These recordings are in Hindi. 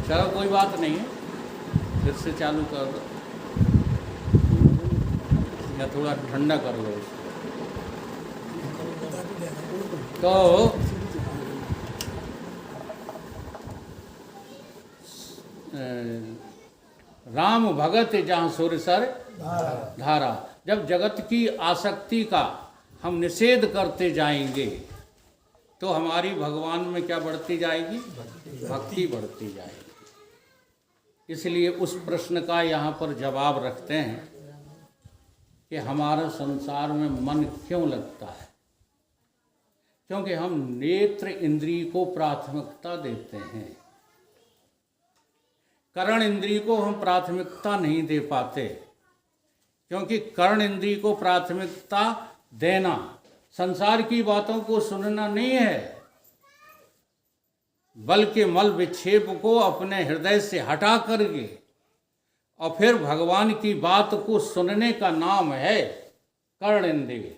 चलो कोई बात नहीं है, फिर से चालू कर दो या थोड़ा ठंडा कर लो इसको। तो राम भगत जहाँ सुर सर धारा, जब जगत की आसक्ति का हम निषेध करते जाएंगे तो हमारी भगवान में क्या बढ़ती जाएगी? भक्ति बढ़ती जाएगी। इसलिए उस प्रश्न का यहाँ पर जवाब रखते हैं कि हमारा संसार में मन क्यों लगता है? क्योंकि हम नेत्र इंद्रिय को प्राथमिकता देते हैं, कर्ण इंद्रिय को हम प्राथमिकता नहीं दे पाते। क्योंकि कर्ण इंद्रिय को प्राथमिकता देना संसार की बातों को सुनना नहीं है, बल्कि मल विक्षेप को अपने हृदय से हटा करके और फिर भगवान की बात को सुनने का नाम है कर्ण इंद्रिय।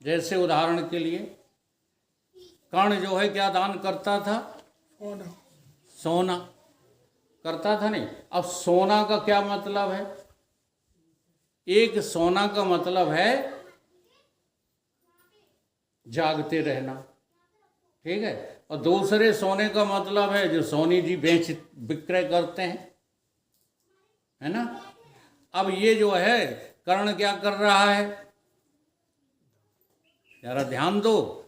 जैसे उदाहरण के लिए कर्ण जो है क्या दान करता था? सोना करता था नहीं। अब सोना का क्या मतलब है? एक सोना का मतलब है जागते रहना, ठीक है, और दूसरे सोने का मतलब है जो सोनी जी बेच विक्रय करते हैं, है ना। अब ये जो है कर्ण क्या कर रहा है, जरा ध्यान दो।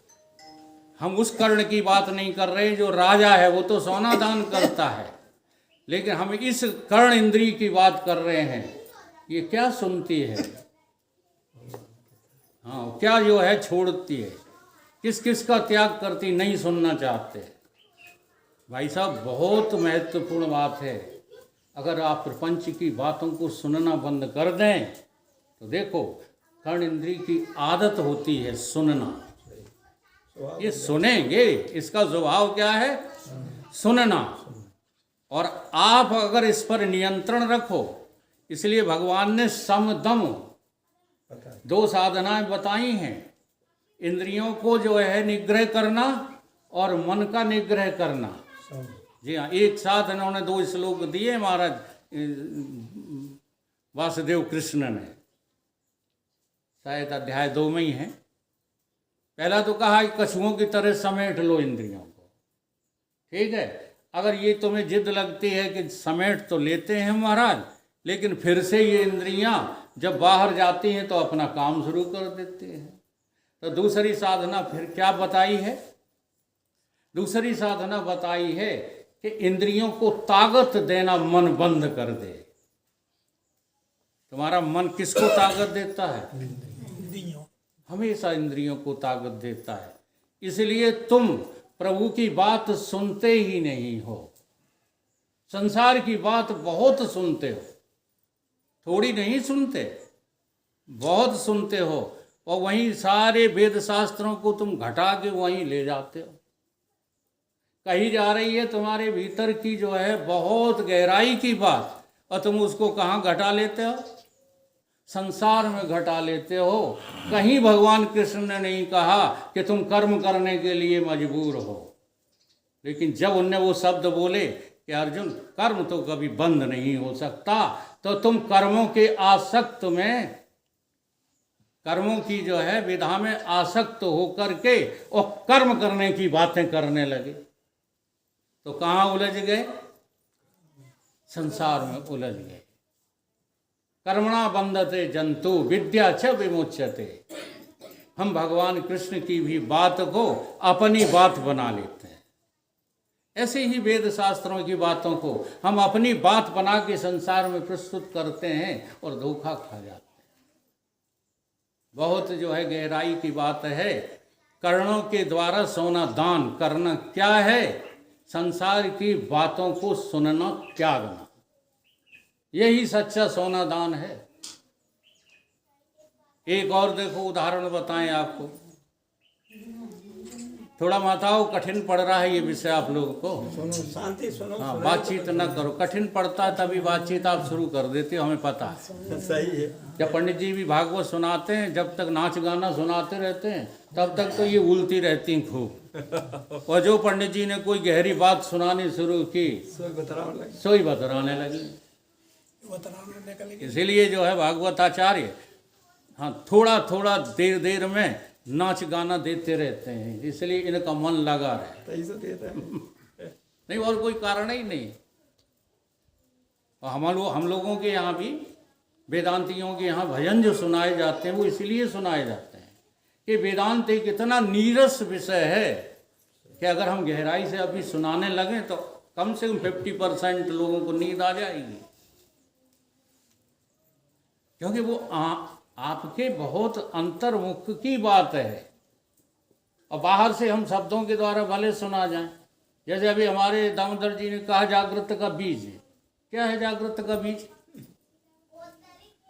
हम उस कर्ण की बात नहीं कर रहे जो राजा है, वो तो सोना दान करता है, लेकिन हम इस कर्ण इंद्रिय की बात कर रहे हैं। ये क्या सुनती है, हाँ, क्या जो है छोड़ती है, किस किस का त्याग करती, नहीं सुनना चाहते। भाई साहब बहुत महत्वपूर्ण बात है। अगर आप प्रपंच की बातों को सुनना बंद कर दें तो देखो कर्ण इंद्रिय की आदत होती है सुनना। ये सुनेंगे, इसका स्वभाव क्या है? सुनना। और आप अगर इस पर नियंत्रण रखो, इसलिए भगवान ने सम दम दो साधनाएं बताई हैं। इंद्रियों को जो है निग्रह करना और मन का निग्रह करना। जी हाँ, एक साथ इन्होंने 2 श्लोक दिए महाराज वासुदेव कृष्ण ने, शायद अध्याय 2 में ही है। पहला तो कहा कि कछुओं की तरह समेट लो इंद्रियों को, ठीक है। अगर ये तुम्हें जिद लगती है कि समेट तो लेते हैं महाराज, लेकिन फिर से ये इंद्रियां जब बाहर जाती हैं तो अपना काम शुरू कर देती हैं। तो दूसरी साधना फिर क्या बताई है? दूसरी साधना बताई है कि इंद्रियों को ताकत देना, मन बंद कर दे। तुम्हारा मन किसको ताकत देता है? हमेशा इंद्रियों को ताकत देता है। इसलिए तुम प्रभु की बात सुनते ही नहीं हो, संसार की बात बहुत सुनते हो, थोड़ी नहीं सुनते, बहुत सुनते हो, और वहीं सारे वेद शास्त्रों को तुम घटा के वहीं ले जाते हो। कही जा रही है तुम्हारे भीतर की जो है बहुत गहराई की बात, और तुम उसको कहाँ घटा लेते हो? संसार में घटा लेते हो। कहीं भगवान कृष्ण ने नहीं कहा कि तुम कर्म करने के लिए मजबूर हो, लेकिन जब उनने वो शब्द बोले कि अर्जुन कर्म तो कभी बंद नहीं हो सकता, तो तुम कर्मों के आसक्त में, कर्मों की जो है विधा में आसक्त होकर के और कर्म करने की बातें करने लगे, तो कहाँ उलझ गए? संसार में उलझ गए। कर्मणा बंधते जंतु विद्या च विमुच्यते। हम भगवान कृष्ण की भी बात को अपनी बात बना लेते हैं। ऐसे ही वेद शास्त्रों की बातों को हम अपनी बात बना के संसार में प्रस्तुत करते हैं और धोखा खा जाते हैं। बहुत जो है गहराई की बात है। कर्णों के द्वारा सोना दान करना क्या है? संसार की बातों को सुनना, त्यागना, यही सच्चा सोना दान है। एक और देखो उदाहरण बताएं आपको। थोड़ा माताओं कठिन पड़ रहा है ये विषय आप लोगों को, सुनो, शांति सुनो। हाँ, बातचीत न करो। कठिन पड़ता है तभी बातचीत आप शुरू कर देते हो, हमें पता है। सही है। जब पंडित जी भी भागवत सुनाते हैं, जब तक नाच गाना सुनाते रहते हैं तब तक तो ये उलती रहती हैं खूब। और जो पंडित जी ने कोई गहरी बात सुनानी शुरू की सोई बतराने लगे। इसीलिए जो है भागवताचार्य हाँ थोड़ा थोड़ा देर देर में नाच गाना देते रहते हैं, इसलिए इनका मन लगा रहे नहीं और कोई कारण ही नहीं। और हम लोगों के यहाँ भी वेदांतियों के यहाँ भजन जो सुनाए जाते हैं वो इसलिए सुनाए जाते हैं कि वेदांत एक इतना नीरस विषय है कि अगर हम गहराई से अभी सुनाने लगें तो कम से कम 50% लोगों को नींद आ जाएगी, क्योंकि वो आपके बहुत अंतर्मुख की बात है। और बाहर से हम शब्दों के द्वारा भले सुना जाएं, जैसे अभी हमारे दामोदर जी ने कहा जागृत का बीज। क्या है जागृत का बीज?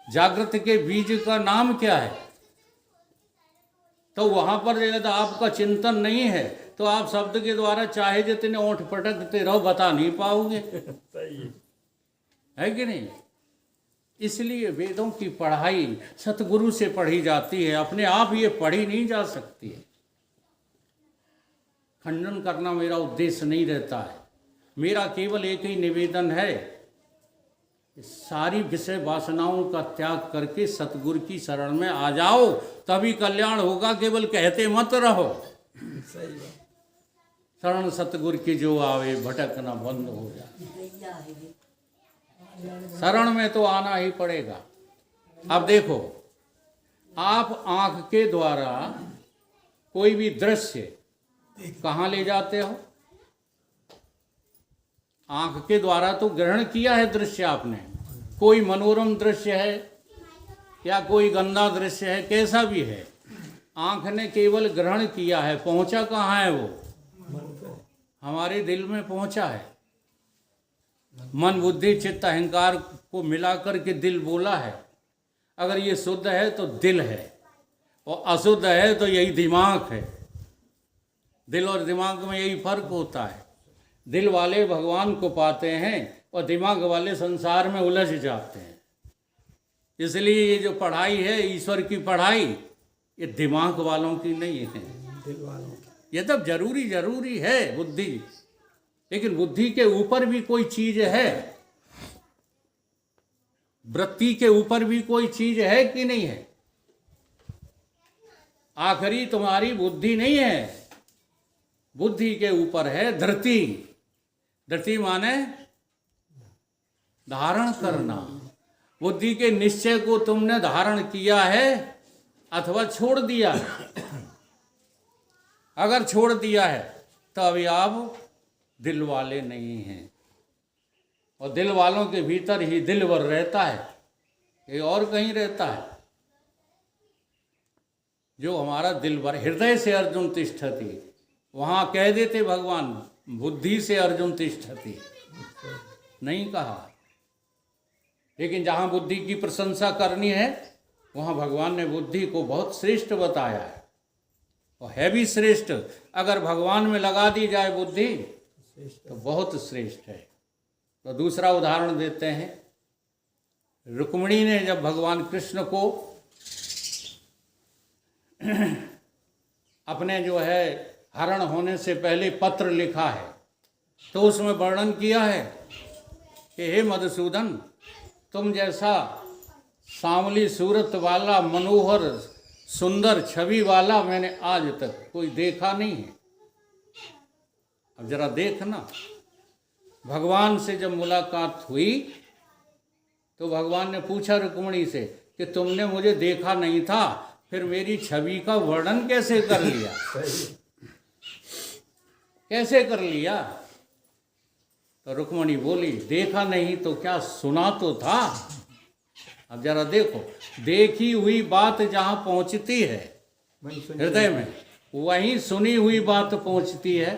जागृत के बीज का नाम क्या है? तो वहां पर यदि आपका चिंतन नहीं है तो आप शब्द के द्वारा चाहे जितने ओंठ पटकते रहो बता नहीं पाओगे। है कि नहीं? इसलिए वेदों की पढ़ाई सतगुरु से पढ़ी जाती है, अपने आप ये पढ़ी नहीं जा सकती है। खंडन करना मेरा उद्देश्य नहीं रहता है। मेरा केवल एक ही निवेदन है, सारी विषय वासनाओं का त्याग करके सतगुरु की शरण में आ जाओ, तभी कल्याण होगा। केवल कहते मत रहो। सही बात। शरण सतगुरु की जो आवे भटकना बंद हो जाए। शरण में तो आना ही पड़ेगा। अब देखो, आप आंख के द्वारा कोई भी दृश्य कहाँ ले जाते हो? आंख के द्वारा तो ग्रहण किया है दृश्य आपने। कोई मनोरम दृश्य है या कोई गंदा दृश्य है, कैसा भी है, आंख ने केवल ग्रहण किया है। पहुंचा कहाँ है वो? हमारे दिल में पहुंचा है। मन बुद्धि चित्त अहंकार को मिलाकर के दिल बोला है। अगर ये शुद्ध है तो दिल है, और अशुद्ध है तो यही दिमाग है। दिल और दिमाग में यही फर्क होता है। दिल वाले भगवान को पाते हैं और दिमाग वाले संसार में उलझ जाते हैं। इसलिए ये जो पढ़ाई है ईश्वर की पढ़ाई, ये दिमाग वालों की नहीं है, दिल वालों की। ये तब जरूरी है बुद्धि, लेकिन बुद्धि के ऊपर भी कोई चीज है, वृत्ति के ऊपर भी कोई चीज है कि नहीं है? आखिरी तुम्हारी बुद्धि नहीं है, बुद्धि के ऊपर है धृति। धृति माने धारण करना। बुद्धि के निश्चय को तुमने धारण किया है अथवा छोड़ दिया है। अगर छोड़ दिया है तो अभी आप दिल वाले नहीं हैं, और दिल वालों के भीतर ही दिलवर रहता है, ये और कहीं रहता है। जो हमारा दिलवर, हृदय से अर्जुन तिष्ठति, वहाँ कह देते भगवान बुद्धि से अर्जुन तिष्ठति, नहीं कहा। लेकिन जहाँ बुद्धि की प्रशंसा करनी है वहाँ भगवान ने बुद्धि को बहुत श्रेष्ठ बताया है, और है भी श्रेष्ठ। अगर भगवान में लगा दी जाए बुद्धि तो बहुत श्रेष्ठ है। तो दूसरा उदाहरण देते हैं। रुक्मिणी ने जब भगवान कृष्ण को अपने जो है हरण होने से पहले पत्र लिखा है, तो उसमें वर्णन किया है कि हे मधुसूदन, तुम जैसा सांवली सूरत वाला, मनोहर सुंदर छवि वाला मैंने आज तक कोई देखा नहीं है। अब जरा देखना, भगवान से जब मुलाकात हुई तो भगवान ने पूछा रुक्मिणी से कि तुमने मुझे देखा नहीं था, फिर मेरी छवि का वर्णन कैसे कर लिया? कैसे कर लिया? तो रुक्मिणी बोली, देखा नहीं तो क्या, सुना तो था। अब जरा देखो, देखी हुई बात जहाँ पहुँचती है हृदय में, वहीं सुनी हुई बात पहुँचती है।